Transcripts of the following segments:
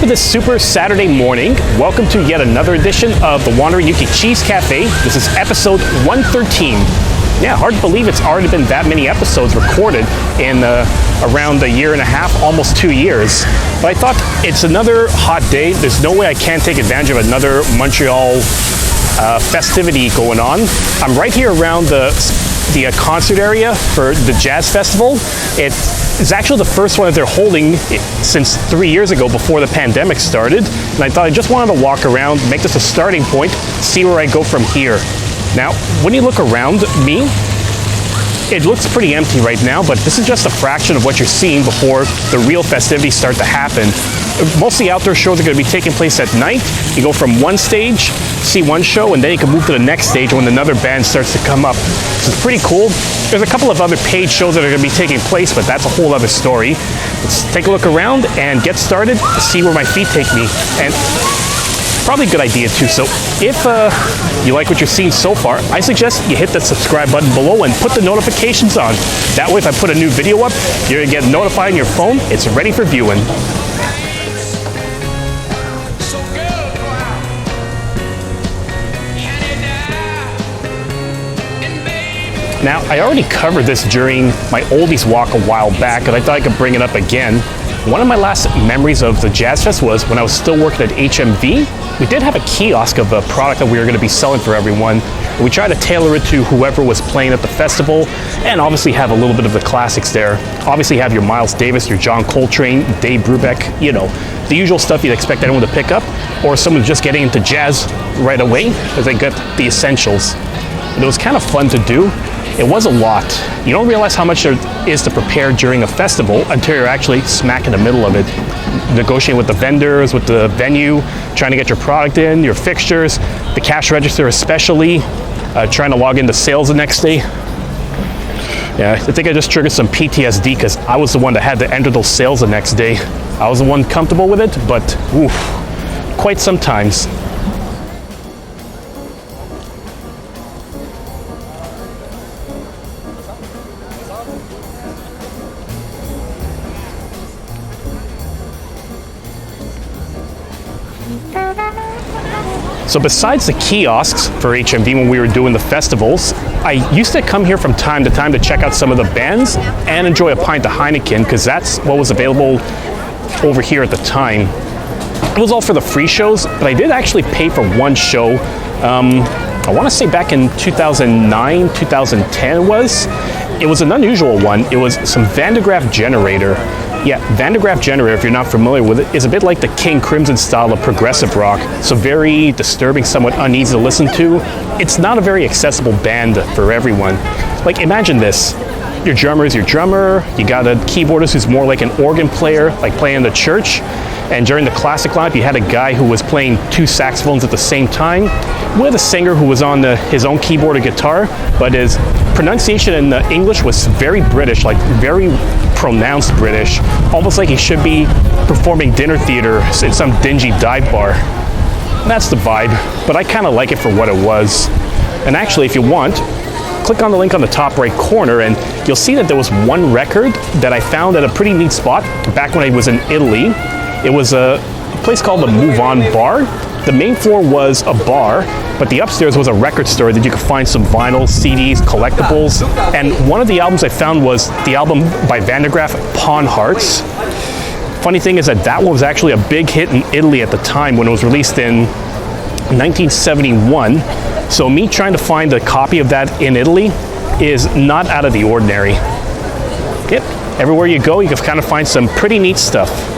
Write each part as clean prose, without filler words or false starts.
this super Saturday morning. Welcome to yet another edition of the Wandering Yuki Cheese Cafe. This is episode 113. Yeah, hard to believe it's already been that many episodes recorded in around a year and a half, almost 2 years. But I thought it's another hot day. There's no way I can't take advantage of another Montreal festivity going on. I'm right here around the concert area for the Jazz Festival. It's actually the first one that they're holding since 3 years ago, before the pandemic started. And I thought I just wanted to walk around, make this a starting point, see where I go from here. Now, when you look around me, it looks pretty empty right now, but this is just a fraction of what you're seeing before the real festivities start to happen. Most of the outdoor shows are going to be taking place at night. You go from one stage, see one show, and then you can move to the next stage when another band starts to come up. So it's pretty cool. There's a couple of other paid shows that are going to be taking place, but that's a whole other story. Let's take a look around and get started, see where my feet take me. And probably a good idea too. So if you like what you're seeing so far, I suggest you hit that subscribe button below and put the notifications on. That way, if I put a new video up, you're gonna get notified on your phone. It's ready for viewing. Now, I already covered this during my oldies walk a while back, and I thought I could bring it up again. One of my last memories of the Jazz Fest was when I was still working at HMV. We did have a kiosk of a product that we were going to be selling for everyone. And we tried to tailor it to whoever was playing at the festival, and obviously have a little bit of the classics there. Obviously have your Miles Davis, your John Coltrane, Dave Brubeck, you know, the usual stuff you'd expect anyone to pick up, or someone just getting into jazz right away, because they got the essentials. But it was kind of fun to do. It was a lot. You don't realize how much there is to prepare during a festival until you're actually smack in the middle of it. Negotiating with the vendors, with the venue, trying to get your product in, your fixtures, the cash register especially, trying to log into sales the next day. Yeah, I think I just triggered some PTSD because I was the one that had to enter those sales the next day. I was the one comfortable with it, but oof, quite sometimes. So besides the kiosks for HMV when we were doing the festivals, I used to come here from time to time to check out some of the bands and enjoy a pint of Heineken, because that's what was available over here at the time. It was all for the free shows, but I did actually pay for one show. I want to say back in 2009, 2010 it was an unusual one. It was some Van de Graaff Generator. Yeah, Van de Graaff Generator, if you're not familiar with it, is a bit like the King Crimson style of progressive rock. So very disturbing, somewhat uneasy to listen to. It's not a very accessible band for everyone. Like, imagine this. Your drummer is your drummer. You got a keyboardist who's more like an organ player, like playing in the church. And during the classic lineup, you had a guy who was playing two saxophones at the same time, with a singer who was on his own keyboard or guitar, but his pronunciation in the English was very British, like very pronounced British, almost like he should be performing dinner theater in some dingy dive bar. And that's the vibe, but I kind of like it for what it was. And actually, if you want, click on the link on the top right corner and you'll see that there was one record that I found at a pretty neat spot back when I was in Italy. It was a place called the Move On Bar. The main floor was a bar, but the upstairs was a record store that you could find some vinyl, CDs, collectibles. And one of the albums I found was the album by Van de Graaff, Pawn Hearts. Funny thing is that one was actually a big hit in Italy at the time when it was released in 1971. So me trying to find a copy of that in Italy is not out of the ordinary. Yep, everywhere you go, you can kind of find some pretty neat stuff.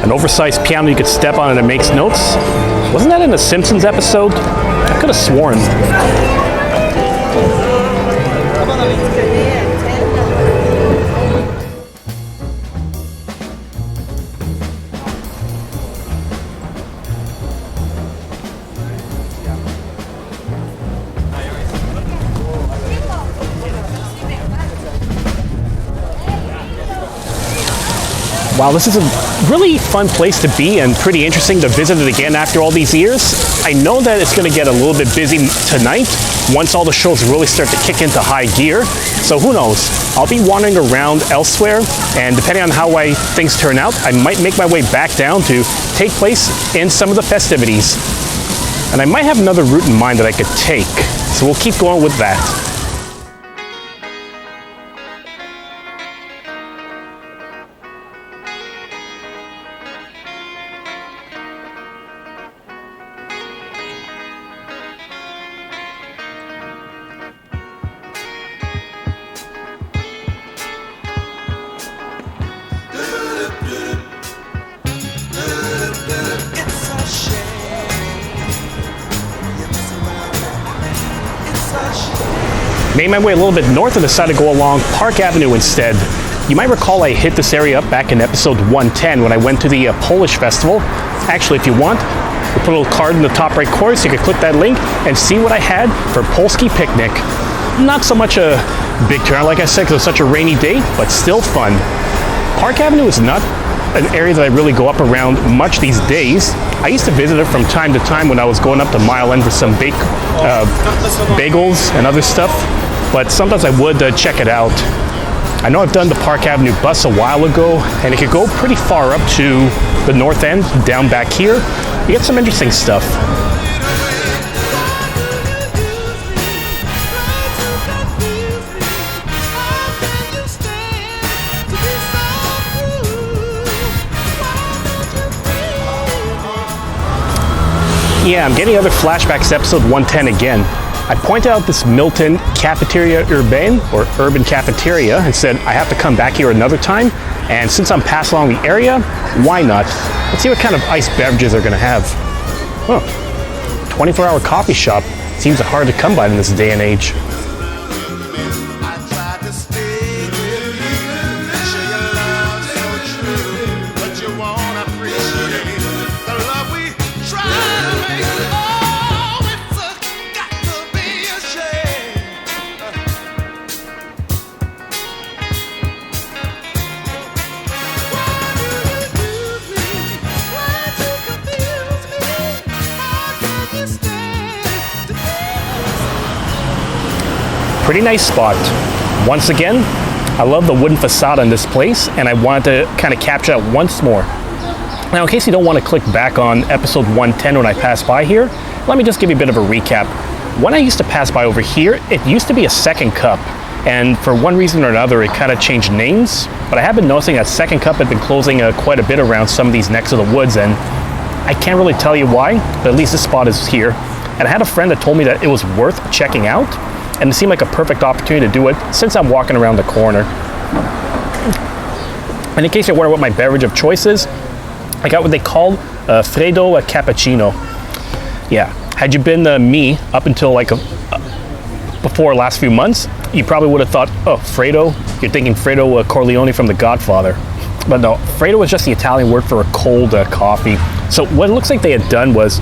An oversized piano you could step on and it makes notes. Wasn't that in a Simpsons episode? I could have sworn. Wow, this is a really fun place to be and pretty interesting to visit it again after all these years. I know that it's going to get a little bit busy tonight once all the shows really start to kick into high gear. So who knows? I'll be wandering around elsewhere, and depending on how things turn out, I might make my way back down to take place in some of the festivities. And I might have another route in mind that I could take, so we'll keep going with that. Made my way a little bit north and decided to go along Park Avenue instead. You might recall I hit this area up back in episode 110 when I went to the Polish festival. Actually, if you want, we'll put a little card in the top right corner so you can click that link and see what I had for Polski picnic. Not so much a big turnout, like I said, because it was such a rainy day, but still fun. Park Avenue is not an area that I really go up around much these days. I used to visit it from time to time when I was going up to Mile End for some bagels and other stuff, but sometimes I would check it out. I know I've done the Park Avenue bus a while ago, and it could go pretty far up to the north end, down back here. You get some interesting stuff. Yeah, I'm getting other flashbacks to episode 110 again. I pointed out this Milton Cafeteria Urbaine, or Urban Cafeteria, and said I have to come back here another time, and since I'm passing along the area, why not? Let's see what kind of iced beverages they're gonna have. Huh, 24-hour coffee shop. Seems hard to come by in this day and age. Pretty nice spot. Once again, I love the wooden facade on this place, and I wanted to kind of capture that once more. Now, in case you don't want to click back on episode 110 when I pass by here, let me just give you a bit of a recap. When I used to pass by over here, it used to be a Second Cup, and for one reason or another, it kind of changed names, but I have been noticing that Second Cup had been closing quite a bit around some of these necks of the woods, and I can't really tell you why, but at least this spot is here. And I had a friend that told me that it was worth checking out, and it seemed like a perfect opportunity to do it since I'm walking around the corner. And in case you're wondering what my beverage of choice is, I got what they call Fredo cappuccino. Yeah, had you been me up until before last few months, you probably would have thought, oh, Fredo, you're thinking Fredo Corleone from The Godfather. But no, Fredo was just the Italian word for a cold coffee. So what it looks like they had done was,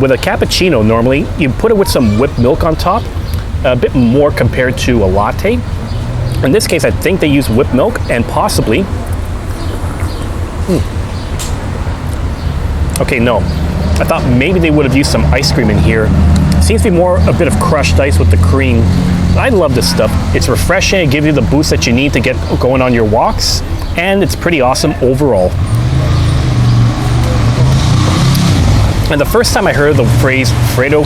with a cappuccino normally, you put it with some whipped milk on top, a bit more compared to a latte. In this case, I think they use whipped milk and possibly... Okay, no. I thought maybe they would have used some ice cream in here. It seems to be more a bit of crushed ice with the cream. I love this stuff. It's refreshing, it gives you the boost that you need to get going on your walks, and it's pretty awesome overall. And the first time I heard the phrase Fredo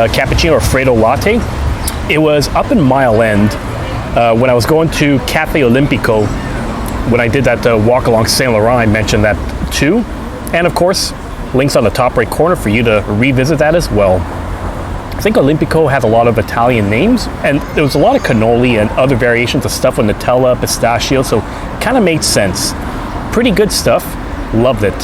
cappuccino or Fredo latte, it was up in Mile End when I was going to Cafe Olimpico. When I did that walk along Saint Laurent, I mentioned that too. And of course, links on the top right corner for you to revisit that as well. I think Olimpico has a lot of Italian names, and there was a lot of cannoli and other variations of stuff with Nutella, pistachio, so it kind of made sense. Pretty good stuff. Loved it.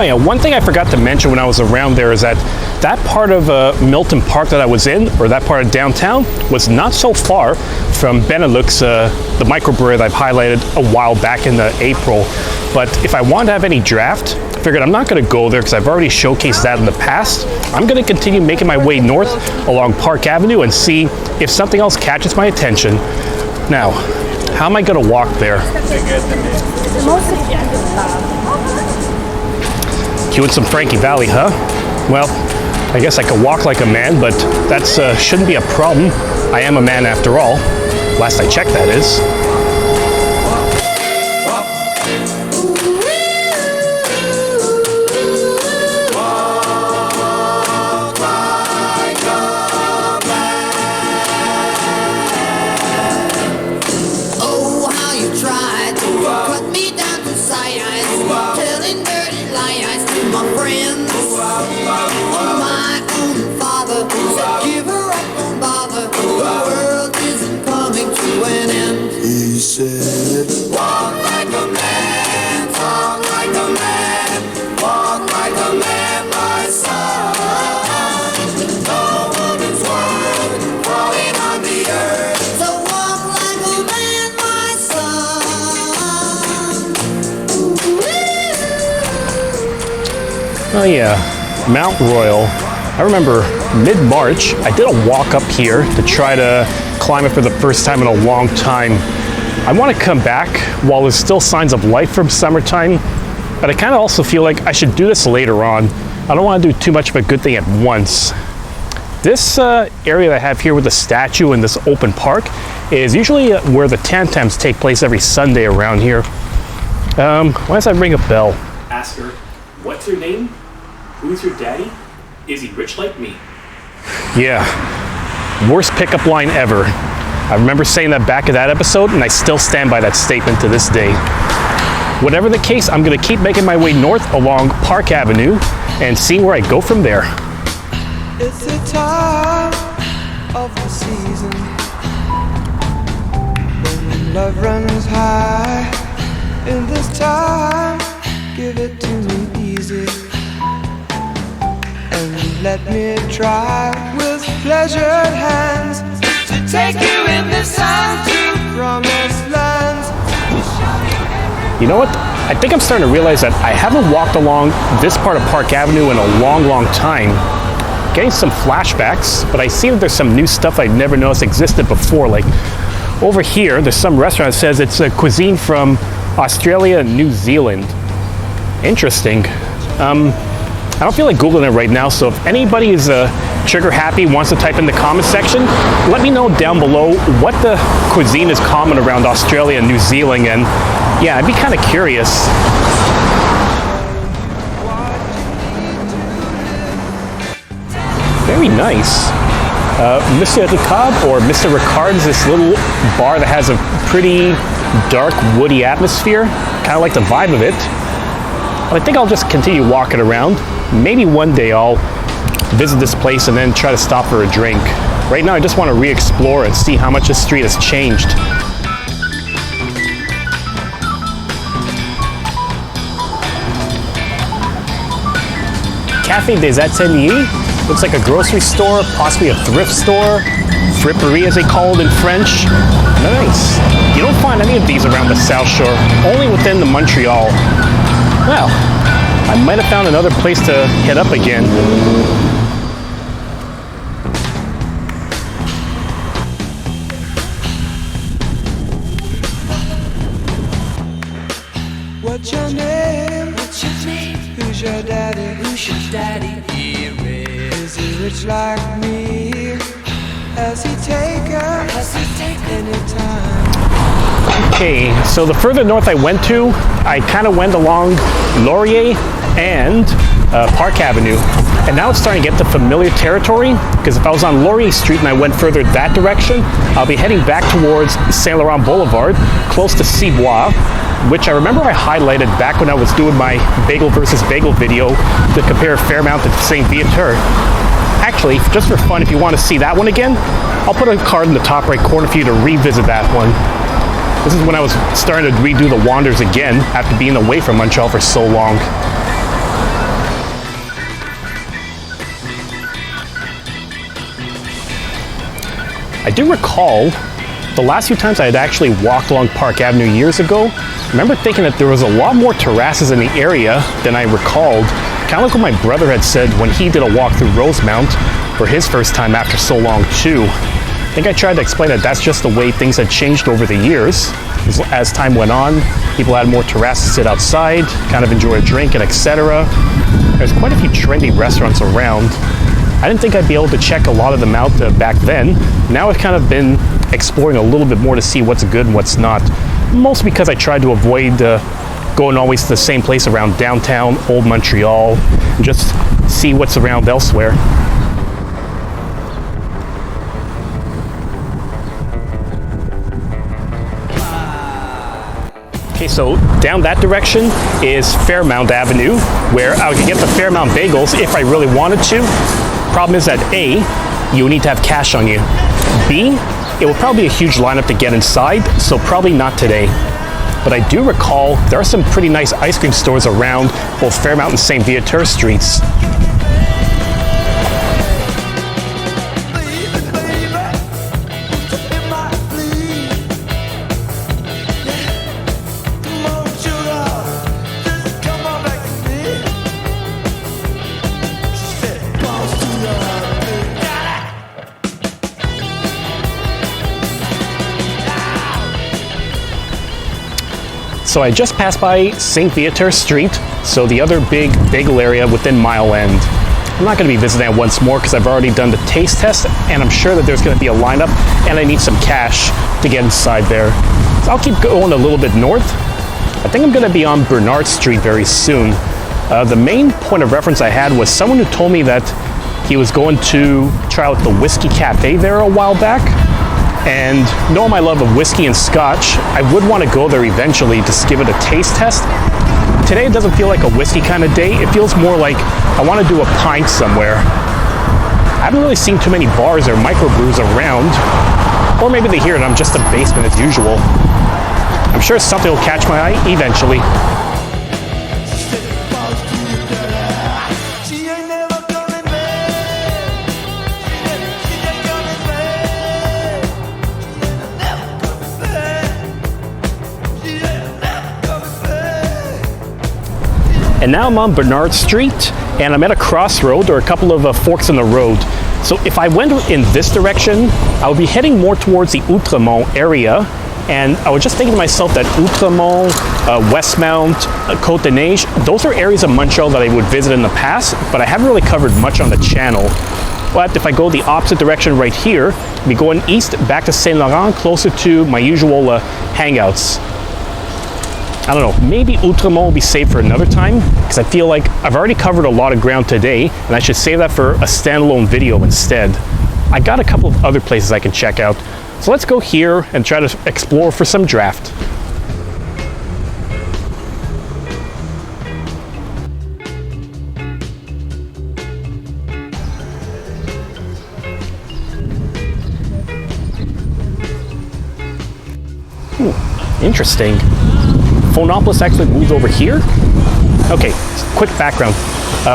Oh yeah, one thing I forgot to mention when I was around there is that that part of Milton Park that I was in, or that part of downtown, was not so far from Benelux, the microbrewery that I've highlighted a while back in April. But if I want to have any draft, I figured I'm not going to go there because I've already showcased that in the past. I'm going to continue making my way north along Park Avenue and see if something else catches my attention. Now, how am I going to walk there? Queuing some Frankie Valley, huh? Well, I guess I could walk like a man, but that shouldn't be a problem. I am a man after all. Last I checked, that is. Oh yeah, Mount Royal. I remember mid-March, I did a walk up here to try to climb it for the first time in a long time. I want to come back while there's still signs of life from summertime, but I kind of also feel like I should do this later on. I don't want to do too much of a good thing at once. This area that I have here with the statue and this open park is usually where the tam-tams take place every Sunday around here. Why does that ring a bell? Ask her, what's your name? Who's your daddy? Is he rich like me? Yeah, worst pickup line ever. I remember saying that back in that episode, and I still stand by that statement to this day. Whatever the case, I'm gonna keep making my way north along Park Avenue and see where I go from there. It's the time of the season when love runs high. In this time, give it to me easy. And let me try with pleasured hands to take you in the sun to promised lands. You know what? I think I'm starting to realize that I haven't walked along this part of Park Avenue in a long, long time. Getting some flashbacks, but I see that there's some new stuff I've never noticed existed before. Like over here, there's some restaurant that says it's a cuisine from Australia and New Zealand. Interesting. I don't feel like Googling it right now, so if anybody is trigger happy, wants to type in the comment section, let me know down below what the cuisine is common around Australia and New Zealand, and yeah, I'd be kind of curious. Very nice. Mr. Ricard, or Mr. Ricard's, this little bar that has a pretty dark, woody atmosphere. Kind of like the vibe of it. But I think I'll just continue walking around. Maybe one day I'll visit this place and then try to stop for a drink. Right now I just want to re-explore and see how much this street has changed. Café des Ateliers looks like a grocery store, possibly a thrift store, fripperie as they call it in French. Nice. You don't find any of these around the South Shore, only within the Montreal. Well, I might have found another place to head up again. What's your name? What's your name? Who's your daddy? Who's your daddy? Is he rich like me? Has he taken any time? Okay, so the further north I went to, I kind of went along Laurier and Park Avenue. And now it's starting to get to familiar territory, because if I was on Laurier Street and I went further that direction, I'll be heading back towards Saint Laurent Boulevard, close to Cibois, which I remember I highlighted back when I was doing my bagel versus bagel video to compare Fairmount to St. Viateur. Actually, just for fun, if you want to see that one again, I'll put a card in the top right corner for you to revisit that one. This is when I was starting to redo the Wanders again after being away from Montreal for so long. I do recall the last few times I had actually walked along Park Avenue years ago, I remember thinking that there was a lot more terraces in the area than I recalled. Kind of like what my brother had said when he did a walk through Rosemount for his first time after so long too. I think I tried to explain that that's just the way things had changed over the years. As time went on, people had more terraces to sit outside, kind of enjoy a drink and etc. There's quite a few trendy restaurants around. I didn't think I'd be able to check a lot of them out back then. Now I've kind of been exploring a little bit more to see what's good and what's not. Mostly because I tried to avoid going always to the same place around downtown, old Montreal, and just see what's around elsewhere. Okay, so down that direction is Fairmount Avenue, where I could get the Fairmount bagels if I really wanted to. Problem is that A, you need to have cash on you. B, it will probably be a huge lineup to get inside, so probably not today. But I do recall there are some pretty nice ice cream stores around both Fairmount and St. Viateur streets. So I just passed by St. Viateur Street, so the other big bagel area within Mile End. I'm not going to be visiting that once more because I've already done the taste test, and I'm sure that there's going to be a lineup, and I need some cash to get inside there. So I'll keep going a little bit north. I think I'm going to be on Bernard Street very soon. The main point of reference I had was someone who told me that he was going to try out the Whiskey Cafe there a while back. And knowing my love of whiskey and scotch, I would want to go there eventually to give it a taste test. Today it doesn't feel like a whiskey kind of day. It feels more like I want to do a pint somewhere. I haven't really seen too many bars or microbrews around. Or maybe they hear it, I'm just a basement as usual. I'm sure something will catch my eye eventually. And now I'm on Bernard Street, and I'm at a crossroad, or a couple of forks in the road. So if I went in this direction, I would be heading more towards the Outremont area, and I was just thinking to myself that Outremont, Westmount, Côte des Neiges, those are areas of Montreal that I would visit in the past, but I haven't really covered much on the channel. But if I go the opposite direction right here, I'll be going east back to Saint Laurent, closer to my usual hangouts. I don't know, maybe Outremont will be saved for another time, because I feel like I've already covered a lot of ground today, and I should save that for a standalone video instead. I got a couple of other places I can check out, so let's go here and try to explore for some draft. Interesting. Phonopolis actually moved over here. Okay, quick background.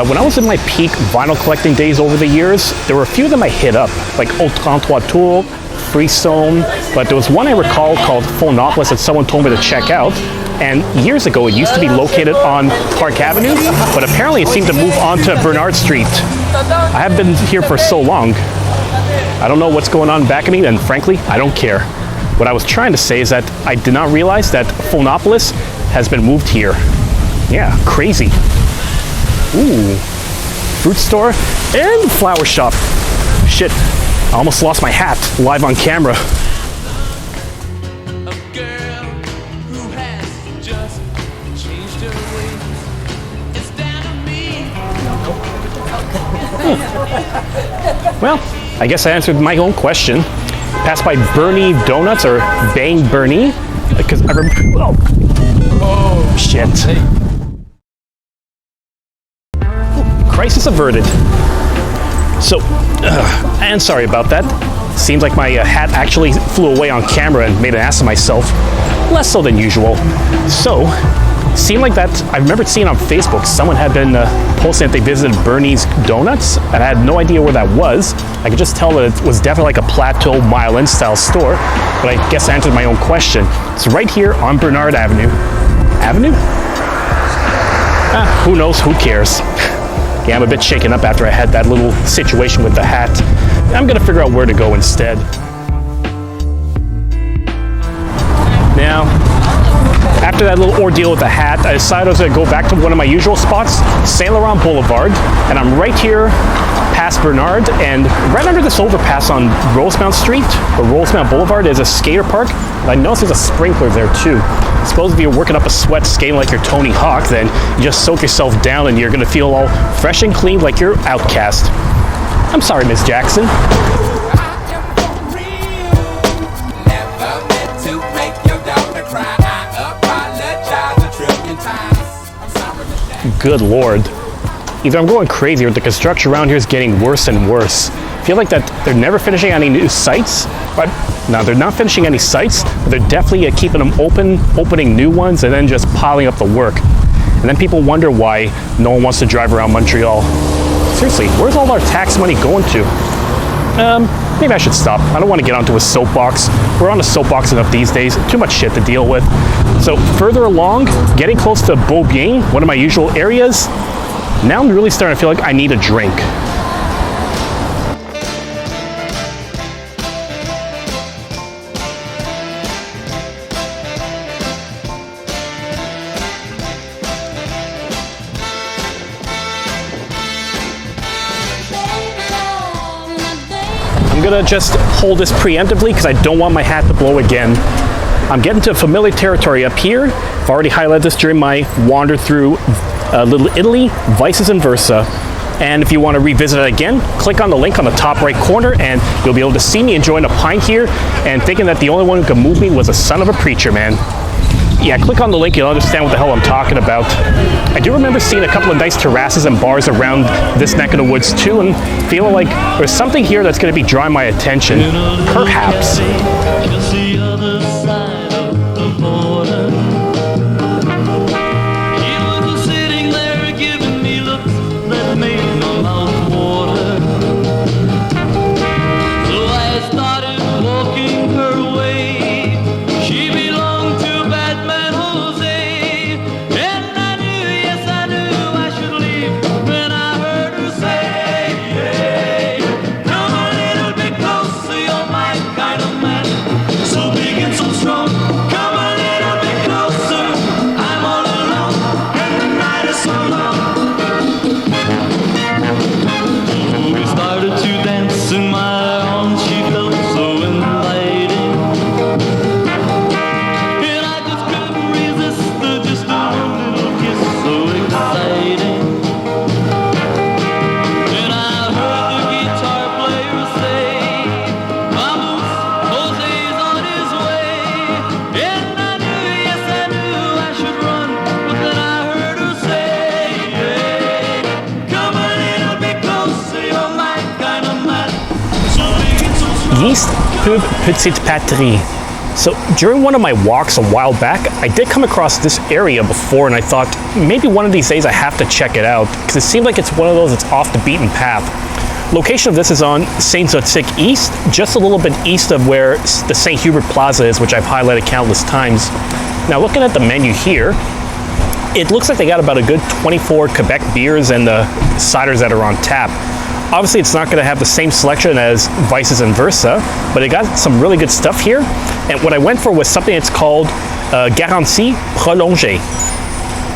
When I was in my peak vinyl collecting days over the years, there were a few of them I hit up, like Au 33 Tours, Frisson, but there was one I recall called Phonopolis that someone told me to check out. And years ago, it used to be located on Park Avenue, but apparently it seemed to move on to Bernard Street. I have been here for so long. I don't know what's going on back of me, and frankly, I don't care. What I was trying to say is that I did not realize that Phonopolis has been moved here. Yeah, crazy. Ooh, fruit store and flower shop. Shit, I almost lost my hat live on camera. Well, I guess I answered my own question. Passed by Bernie Donuts, or Bang Bernie, because I remember. Oh shit! Crisis averted. So, and sorry about that. Seems like my hat actually flew away on camera and made an ass of myself. Less so than usual. So, Seemed like that, I remember seeing on Facebook, someone had been posting that they visited Bernie's Donuts, and I had no idea where that was. I could just tell that it was definitely like a Plateau Mile-In style store, but I guess I answered my own question. It's right here on Bernard Avenue. Who knows, who cares? Yeah, I'm a bit shaken up after I had that little situation with the hat. I'm gonna figure out where to go instead. Now, after that little ordeal with the hat, I decided I was gonna go back to one of my usual spots, Saint Laurent Boulevard, and I'm right here past Bernard, and right under this overpass on Rosemount Street, or Rosemount Boulevard, is a skater park, and I noticed there's a sprinkler there too. I suppose if you're working up a sweat skating like you're Tony Hawk, then you just soak yourself down and you're gonna feel all fresh and clean like you're Outcast. I'm sorry, Miss Jackson. Good Lord. Either I'm going crazy or the construction around here is getting worse and worse. I feel like that they're never finishing any new sites, but no, they're not finishing any sites, but they're definitely keeping them open, opening new ones, and then just piling up the work. And then people wonder why no one wants to drive around Montreal. Seriously, where's all our tax money going to? Maybe I should stop. I don't want to get onto a soapbox. We're on a soapbox enough these days. Too much shit to deal with. So further along, getting close to Beaubien, one of my usual areas, now I'm really starting to feel like I need a drink. I'm gonna just hold this preemptively because I don't want my hat to blow again. I'm getting to familiar territory up here. I've already highlighted this during my wander through Little Italy, Vices and Versa. And if you want to revisit it again, click on the link on the top right corner and you'll be able to see me enjoying a pint here and thinking that the only one who could move me was a son of a preacher, man. Yeah, click on the link, you'll understand what the hell I'm talking about. I do remember seeing a couple of nice terraces and bars around this neck of the woods too, and feeling like there's something here that's going to be drawing my attention. Perhaps. Yisst Pub Petite Patrie. So during one of my walks a while back, I did come across this area before and I thought maybe one of these days I have to check it out because it seems like it's one of those that's off the beaten path. Location of this is on Saint-Zotique East, just a little bit east of where the St. Hubert Plaza is, which I've highlighted countless times. Now looking at the menu here, it looks like they got about a good 24 Quebec beers and the ciders that are on tap. Obviously, it's not going to have the same selection as Vices and Versa, but it got some really good stuff here. And what I went for was something that's called Garantie Prolongée,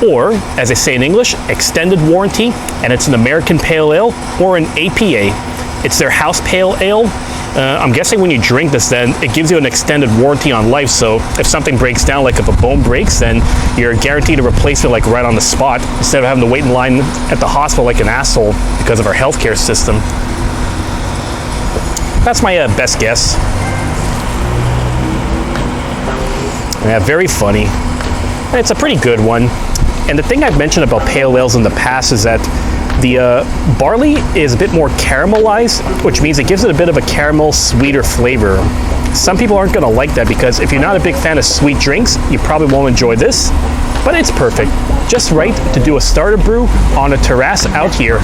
or, as they say in English, extended warranty, and it's an American Pale Ale or an APA. It's their house pale ale. I'm guessing when you drink this, then it gives you an extended warranty on life. So if something breaks down, like if a bone breaks, then you're guaranteed a replacement like right on the spot instead of having to wait in line at the hospital like an asshole because of our healthcare system. That's my best guess. Yeah, very funny. It's a pretty good one. And the thing I've mentioned about pale ales in the past is that the barley is a bit more caramelized, which means it gives it a bit of a caramel sweeter flavor. Some people aren't going to like that because if you're not a big fan of sweet drinks, you probably won't enjoy this. but it's perfect. Just right to do a starter brew on a terrace out here.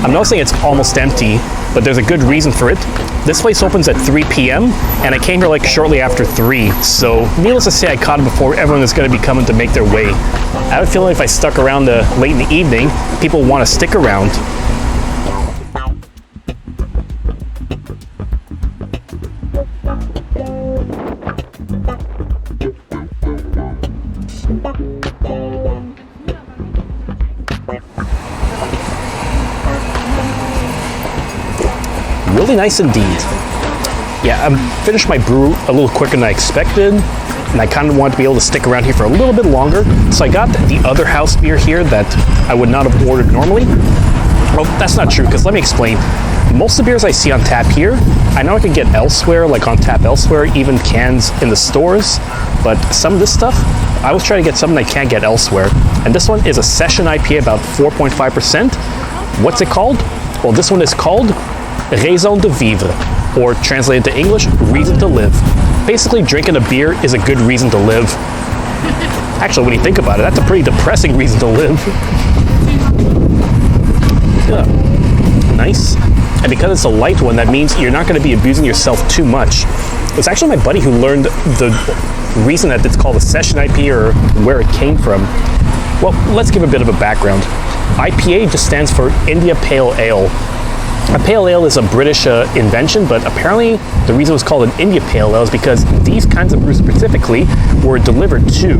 I'm noticing it's almost empty, but there's a good reason for it. This place opens at 3 p.m. and I came here like shortly after 3, so needless to say I caught it before everyone is going to be coming to make their way. I have a feeling if I stuck around late in the evening, people want to stick around. Really nice indeed. Yeah, I finished my brew a little quicker than I expected, and I kind of wanted to be able to stick around here for a little bit longer, so I got the other house beer here that I would not have ordered normally. Well, that's not true, because let me explain. Most of the beers I see on tap here, I know I can get elsewhere, like on tap elsewhere, even cans in the stores, but some of this stuff, I was trying to get something I can't get elsewhere. And this one is a session IPA, about 4.5%. What's it called? Well, this one is called Raison de vivre, or translated to English, reason to live. Basically, drinking a beer is a good reason to live. Actually, when you think about it, that's a pretty depressing reason to live. Yeah. Nice. And because it's a light one, that means you're not going to be abusing yourself too much. It's actually my buddy who learned the reason that it's called a session IPA, or where it came from. Well, let's give a bit of a background. IPA just stands for India Pale Ale. A pale ale is a British invention, but apparently the reason it was called an India Pale Ale is because these kinds of brews specifically were delivered to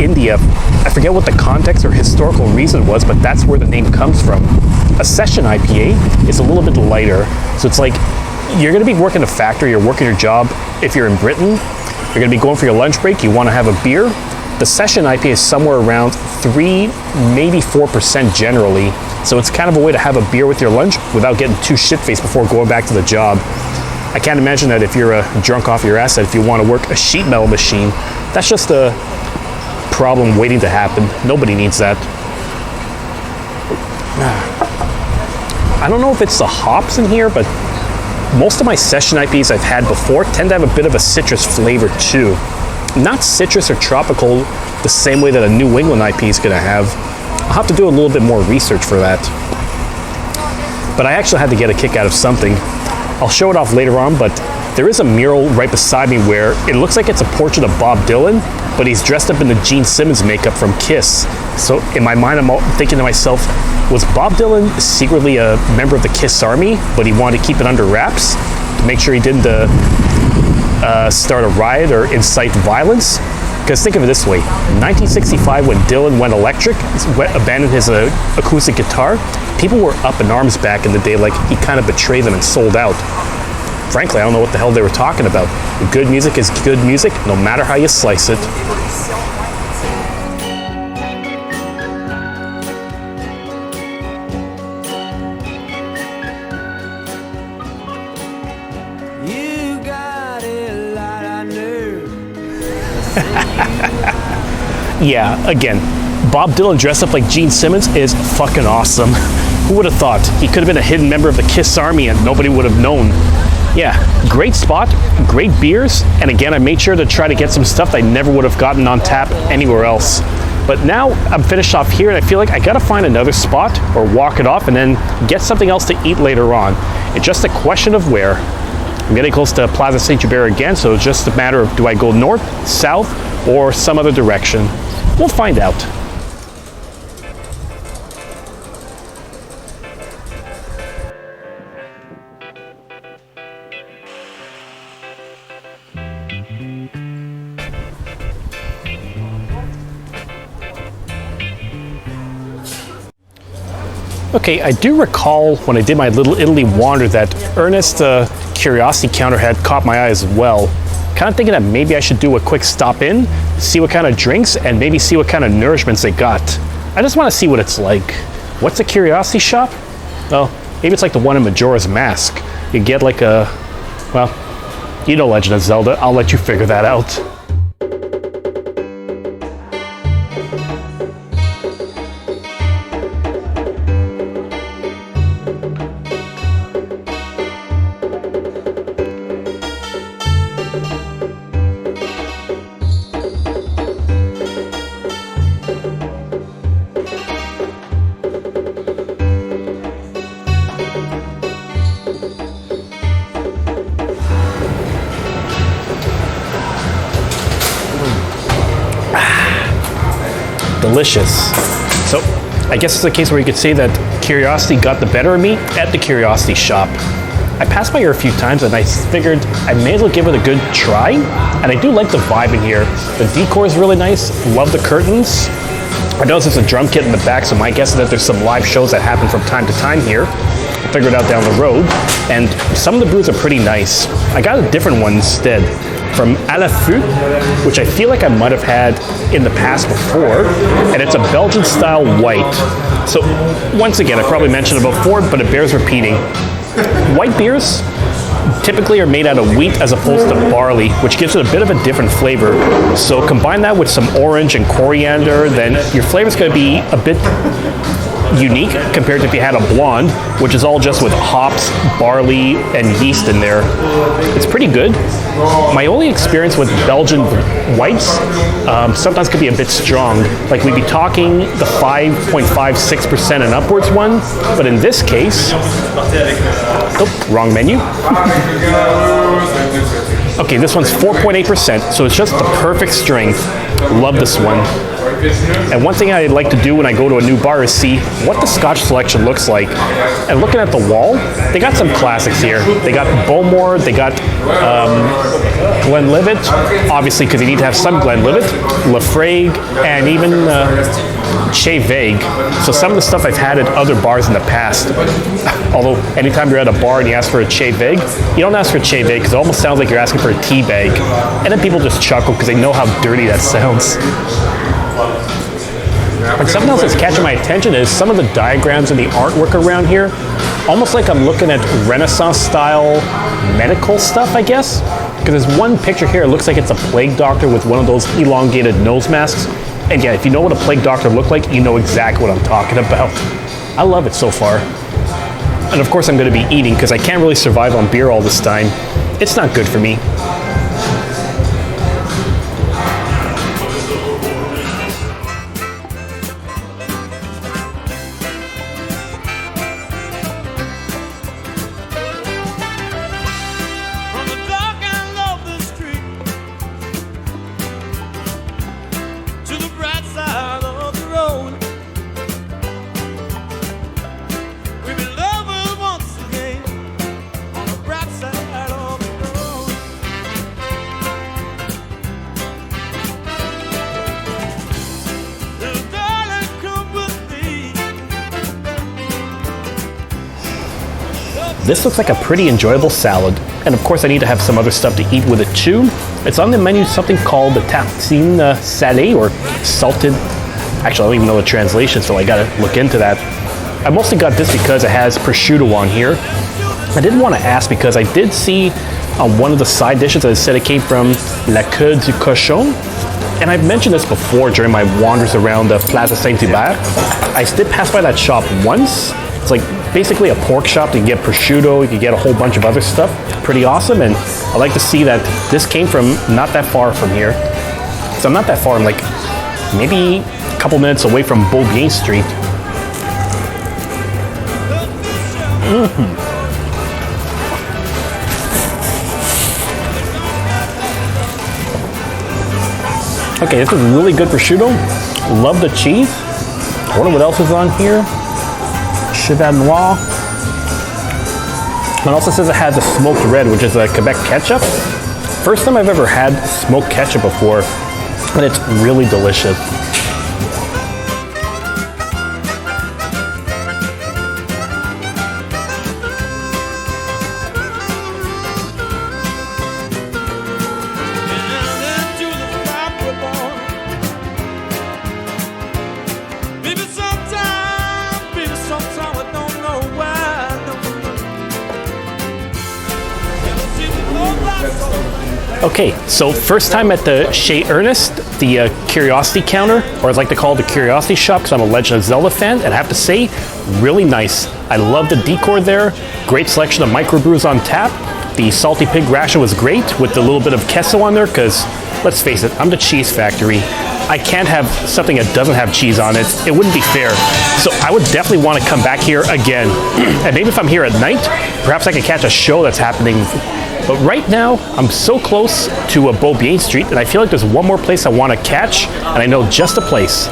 India. I forget what the context or historical reason was, but that's where the name comes from. A session IPA is a little bit lighter, so it's like you're going to be working a factory, you're working your job. If you're in Britain, you're going to be going for your lunch break, you want to have a beer. The session IPA is somewhere around 3, maybe 4% generally. So it's kind of a way to have a beer with your lunch without getting too shit-faced before going back to the job. I can't imagine that if you're drunk off your ass, that if you want to work a sheet metal machine, that's just a problem waiting to happen. Nobody needs that. I don't know if it's the hops in here, but most of my session IPAs I've had before tend to have a bit of a citrus flavor too. Not citrus or tropical the same way that a New England IPA is going to have. I'll have to do a little bit more research for that. But I actually had to get a kick out of something. I'll show it off later on, but there is a mural right beside me where it looks like it's a portrait of Bob Dylan, but he's dressed up in the Gene Simmons makeup from Kiss. So in my mind, I'm thinking to myself, was Bob Dylan secretly a member of the Kiss Army, but he wanted to keep it under wraps to make sure he didn't start a riot or incite violence? Because think of it this way, 1965 when Dylan went electric, abandoned his acoustic guitar, people were up in arms back in the day, like he kind of betrayed them and sold out. Frankly, I don't know what the hell they were talking about. Good music is good music, no matter how you slice it. Yeah, again, Bob Dylan dressed up like Gene Simmons is fucking awesome. Who would have thought? He could have been a hidden member of the Kiss Army and nobody would have known. Yeah, great spot, great beers, and again, I made sure to try to get some stuff that I never would have gotten on tap anywhere else. But now I'm finished off here and I feel like I gotta find another spot or walk it off and then get something else to eat later on. It's just a question of where. I'm getting close to Plaza Saint-Hubert again, so it's just a matter of do I go north, south, or some other direction. We'll find out. Okay, I do recall when I did my little Italy wander that Ernest curiosity counter had caught my eye as well. Kind of thinking that maybe I should do a quick stop in, see what kind of drinks, and maybe see what kind of nourishments they got. I just want to see what it's like. What's a curiosity shop? Well, maybe it's like the one in Majora's Mask. You get like a, well, you know Legend of Zelda. I'll let you figure that out. delicious. So I guess it's a case where you could say that curiosity got the better of me at the Curiosity shop. I passed by here a few times and I figured I may as well give it a good try. And I do like the vibe in here. The decor is really nice. Love the curtains. I noticed there's a drum kit in the back, so my guess is that there's some live shows that happen from time to time here. I'll figure it out down the road. And some of the brews are pretty nice. I got a different one instead from À la Feu, which I feel like I might have had in the past before. And it's a Belgian style white. So once again, I probably mentioned it before, but it bears repeating. White beers typically are made out of wheat as opposed to barley, which gives it a bit of a different flavor. So combine that with some orange and coriander, then your flavor's going to be a bit unique compared to if you had a blonde, which is all just with hops, barley, and yeast in there. It's pretty good. My only experience with Belgian whites sometimes could be a bit strong. Like we'd be talking the 5.56% and upwards one, but in this case, oh, wrong menu. Okay, this one's 4.8%, so it's just the perfect strength. Love this one. And one thing I like to do when I go to a new bar is see what the Scotch selection looks like. And looking at the wall, they got some classics here. They got Bowmore, they got Glenlivet, obviously because you need to have some Glenlivet, Laphroaig, and even Chez. So some of the stuff I've had at other bars in the past. Although anytime you're at a bar and you ask for a Chez, you don't ask for a Chez because it almost sounds like you're asking for a tea bag. And then people just chuckle because they know how dirty that sounds. And something else that's catching my attention is some of the diagrams and the artwork around here. Almost like I'm looking at Renaissance-style medical stuff, I guess. Because there's one picture here, it looks like it's a plague doctor with one of those elongated nose masks. And yeah, if you know what a plague doctor looked like, you know exactly what I'm talking about. I love it so far. And of course I'm going to be eating because I can't really survive on beer all this time. It's not good for me. This looks like a pretty enjoyable salad. And of course I need to have some other stuff to eat with it too. It's on the menu something called the tartine salée, or salted. Actually, I don't even know the translation, so I gotta look into that. I mostly got this because it has prosciutto on here. I didn't want to ask because I did see on one of the side dishes that it said it came from La Queue du Cochon. And I've mentioned this before during my wanders around the Plaza Saint-Hubert. I did pass by that shop once. It's like basically a pork shop. You can get prosciutto, you can get a whole bunch of other stuff. Pretty awesome, and I like to see that this came from not that far from here. So I'm not that far, I'm like maybe a couple minutes away from Beaubien Street. Okay, this is really good prosciutto. Love the cheese. I wonder what else is on here. Cheval Noir. It also says it has a smoked red, which is a Quebec ketchup. First time I've ever had smoked ketchup before, and it's really delicious. Okay, so first time at the Chez Ernest, the curiosity counter, or I'd like to call it the curiosity shop because I'm a Legend of Zelda fan, and I have to say, really nice. I love the decor there, great selection of microbrews on tap. The salty pig ration was great with the little bit of queso on there because, let's face it, I'm the cheese factory. I can't have something that doesn't have cheese on it. It wouldn't be fair. So I would definitely want to come back here again. And maybe if I'm here at night, perhaps I could catch a show that's happening. But right now, I'm so close to Beaubien Street, and I feel like there's one more place I want to catch, and I know just the place.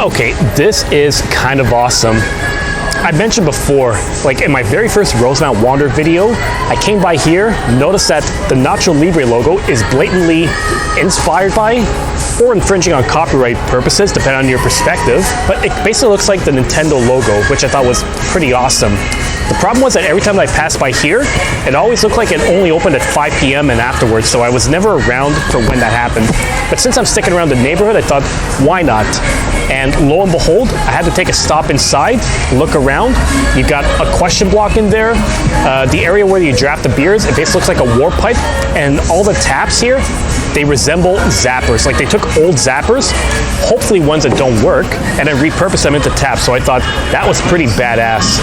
Okay, this is kind of awesome. I mentioned before, like in my very first Rosemount Wander video, I came by here, noticed that the Nacho Libre logo is blatantly inspired by or infringing on copyright purposes, depending on your perspective, but it basically looks like the Nintendo logo, which I thought was pretty awesome. The problem was that every time I passed by here, it always looked like it only opened at 5 p.m. and afterwards, so I was never around for when that happened. But since I'm sticking around the neighborhood, I thought, why not? And lo and behold, I had to take a stop inside, look around. You got a question block in there. The area where you draft the beers, it basically looks like a warp pipe, and all the taps here, they resemble zappers. Like they took old zappers, hopefully ones that don't work, and then repurposed them into taps. So I thought that was pretty badass.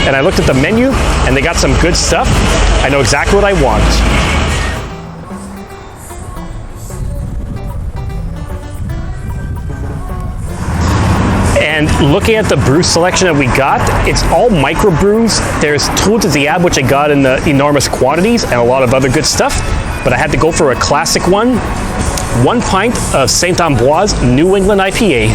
And I looked at the menu, and they got some good stuff. I know exactly what I want. And looking at the brew selection that we got, it's all microbrews. There's Tour de Diable, which I got in the enormous quantities, and a lot of other good stuff. But I had to go for a classic one. 1 pint of St. Ambroise New England IPA.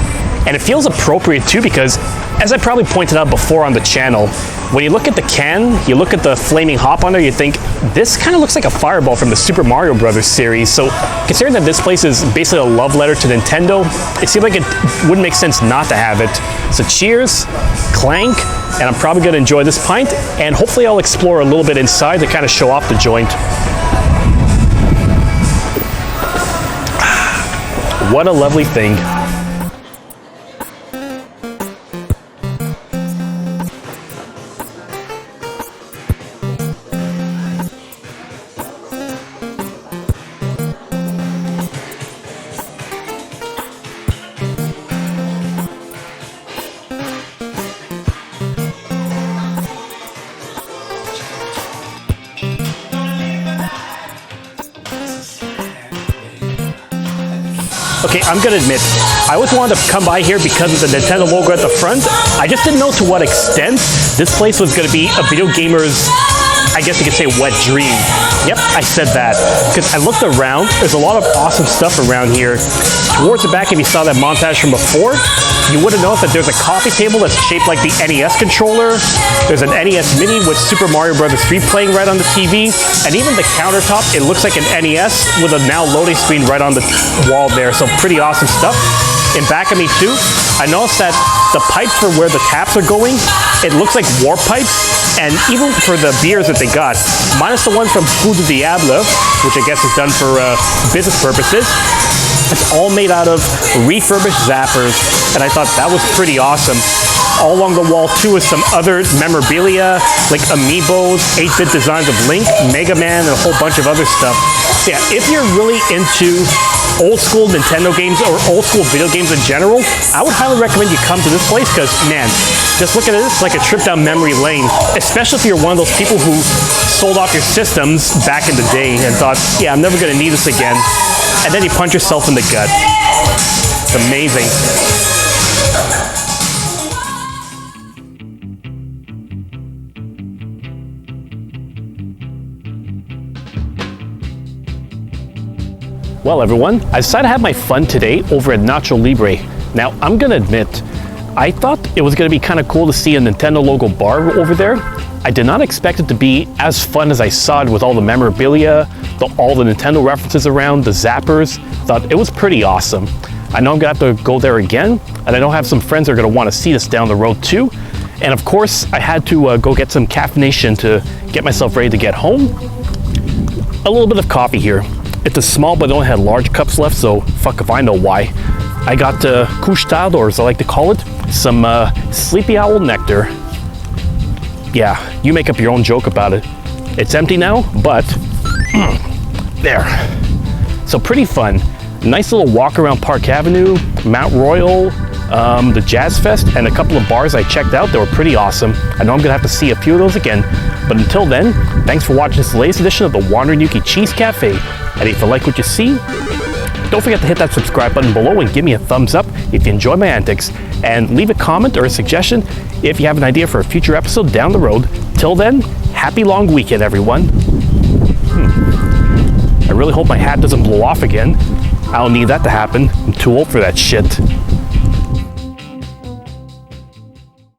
And it feels appropriate too because, as I probably pointed out before on the channel, when you look at the can, you look at the flaming hop on there, you think, this kind of looks like a fireball from the Super Mario Brothers series. So considering that this place is basically a love letter to Nintendo, it seemed like it wouldn't make sense not to have it. So cheers, clank, and I'm probably gonna enjoy this pint, and hopefully I'll explore a little bit inside to kind of show off the joint. What a lovely thing. Okay, I'm gonna admit, I always wanted to come by here because of the Nintendo logo at the front. I just didn't know to what extent this place was gonna be a video gamer's, I guess you could say, wet dream. Yep, I said that. Because I looked around, there's a lot of awesome stuff around here. Towards the back, if you saw that montage from before, you would have noticed that there's a coffee table that's shaped like the NES controller. There's an NES Mini with Super Mario Bros. 3 playing right on the TV. And even the countertop, it looks like an NES with a now loading screen right on the wall there. So pretty awesome stuff. In back of me too, I noticed that the pipes for where the taps are going, it looks like warp pipes. And even for the beers that they got, minus the ones from Tour de Diable, which I guess is done for business purposes, it's all made out of refurbished zappers, and I thought that was pretty awesome. All along the wall too is some other memorabilia, like amiibos, 8-bit designs of Link, Mega Man, and a whole bunch of other stuff. So yeah, if you're really into old school Nintendo games or old school video games in general, I would highly recommend you come to this place because, man, just look at it, it's like a trip down memory lane, especially if you're one of those people who sold off your systems back in the day and thought, yeah, I'm never gonna need this again. And then you punch yourself in the gut. It's amazing. Well, everyone, I decided to have my fun today over at Nacho Libre. Now, I'm gonna admit, I thought it was gonna be kind of cool to see a Nintendo logo bar over there. I did not expect it to be as fun as I saw it with all the memorabilia, all the Nintendo references around, the zappers. Thought it was pretty awesome. I know I'm gonna have to go there again, and I know I have some friends that are gonna wanna see this down the road too. And of course, I had to go get some caffeination to get myself ready to get home. A little bit of coffee here. It's a small, but I only had large cups left, so fuck if I know why. I got couche tard, or as I like to call it, some sleepy owl nectar. Yeah, you make up your own joke about it. It's empty now, but there. So pretty fun. Nice little walk around Park Avenue, Mount Royal, the Jazz Fest, and a couple of bars I checked out that were pretty awesome. I know I'm gonna have to see a few of those again, but until then, thanks for watching this latest edition of the Wandering Yuki Cheese Cafe. And if you like what you see, don't forget to hit that subscribe button below and give me a thumbs up if you enjoy my antics. And leave a comment or a suggestion if you have an idea for a future episode down the road. Till then, happy long weekend, everyone. I really hope my hat doesn't blow off again. I don't need that to happen. I'm too old for that shit.